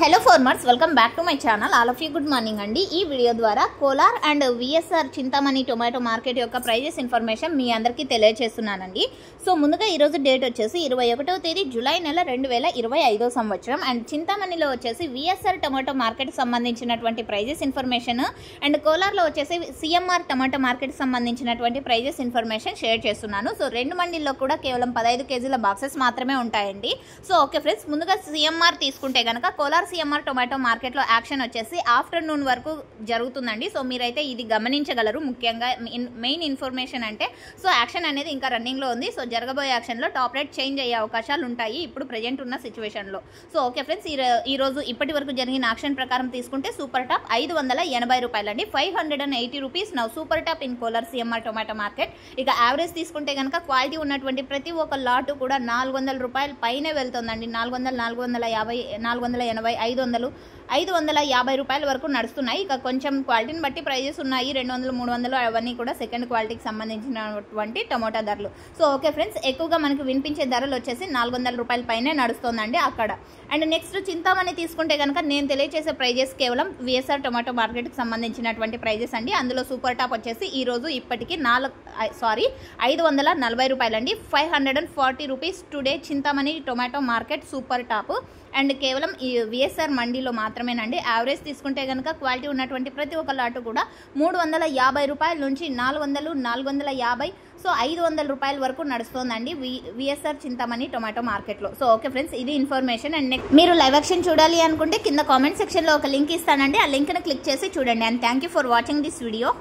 Hello farmers, welcome back to my channel. All of you good morning అండి. ఈ video ద్వారా Kolar and VSR Chintamani tomato market యొక్క prices information మీ అందరికీ తెలియజేస్తున్నానండి. So ముందుగా ఈరోజు డేట్ వచ్చేసి 21వ తేదీ జూలై నెల 2025 సంవత్సరం. అండ్ చింతామణిలో వచ్చేసి విఎస్ఆర్ టొమాటో మార్కెట్ సంబంధించినటువంటి ప్రైజెస్ ఇన్ఫర్మేషన్ అండ్ కోలార్లో వచ్చేసి సిఎంఆర్ టొమాటో మార్కెట్ సంబంధించినటువంటి ప్రైజెస్ ఇన్ఫర్మేషన్ షేర్ చేస్తున్నాను. సో రెండు మండీల్లో కూడా కేవలం 15 కేజీల బాక్సెస్ మాత్రమే ఉంటాయండి. సో ఓకే ఫ్రెండ్స్, ముందుగా సిఎంఆర్ తీసుకుంటే కనుక కోలార్ సిఎంఆర్ టొమాటో మార్కెట్లో యాక్షన్ వచ్చేసి ఆఫ్టర్నూన్ వరకు జరుగుతుందండి. సో మీరైతే ఇది గమనించగలరు. ముఖ్యంగా మెయిన్ ఇన్ఫర్మేషన్ అంటే సో యాక్షన్ అనేది ఇంకా రన్నింగ్లో ఉంది. సో జరగబోయే యాక్షన్లో టాప్ రేట్ చేంజ్ అయ్యే అవకాశాలు ఉంటాయి ఇప్పుడు ప్రజెంట్ ఉన్న సిచ్యువేషన్లో. సో ఓకే ఫ్రెండ్స్, ఈరోజు ఇప్పటి వరకు జరిగిన యాక్షన్ ప్రకారం తీసుకుంటే సూపర్ టాప్ 580 రూపాయలండి, 580 rupees now super top in Kolar CMR tomato market. ఇక యావరేజ్ తీసుకుంటే కనుక క్వాలిటీ ఉన్నటువంటి ప్రతి ఒక్క లాటు కూడా 400 రూపాయల పైనే వెళ్తుందండి. 400, 450, 480, 500, 550 రూపాయల వరకు నడుస్తున్నాయి. ఇక కొంచెం క్వాలిటీని బట్టి ప్రైజెస్ ఉన్నాయి. 200, 300 అవన్నీ కూడా సెకండ్ క్వాలిటీకి సంబంధించినటువంటి టమోటా ధరలు. సో ఓకే ఫ్రెండ్స్, ఎక్కువగా మనకి వినిపించే ధరలు వచ్చేసి 400 రూపాయల పైనే నడుస్తుందండి అక్కడ. అండ్ నెక్స్ట్ చింతామణి తీసుకుంటే కనుక నేను తెలియజేసే ప్రైజెస్ కేవలం విఎస్ఆర్ టొమాటో మార్కెట్కి సంబంధించినటువంటి ప్రైజెస్ అండి. అందులో సూపర్ టాప్ వచ్చేసి ఈరోజు ఇప్పటికీ 540 రూపాయలండి, 540 rupees today Chintamani tomato market super top. And కేవలం ఈ విఎస్ఆర్ మండీలో మాత్రమేనండి. యావరేజ్ తీసుకుంటే కనుక క్వాలిటీ ఉన్నటువంటి ప్రతి ఒక్క లాటు కూడా 350 రూపాయల నుంచి 400, 450, సో 500 రూపాయల వరకు నడుస్తుందండి విఎస్ఆర్ చింతామణి టొమాటో మార్కెట్లో. సో ఓకే ఫ్రెండ్స్, ఇది ఇన్ఫర్మేషన్. అండ్ నెక్స్ట్ మీరు లైవ్ యాక్షన్ చూడాలి అనుకుంటే కింద కామెంట్ సెక్షన్లో ఒక లింక్ ఇస్తానండి. ఆ లింక్ని క్లిక్ చేసి చూడండి. And thank you for watching this video.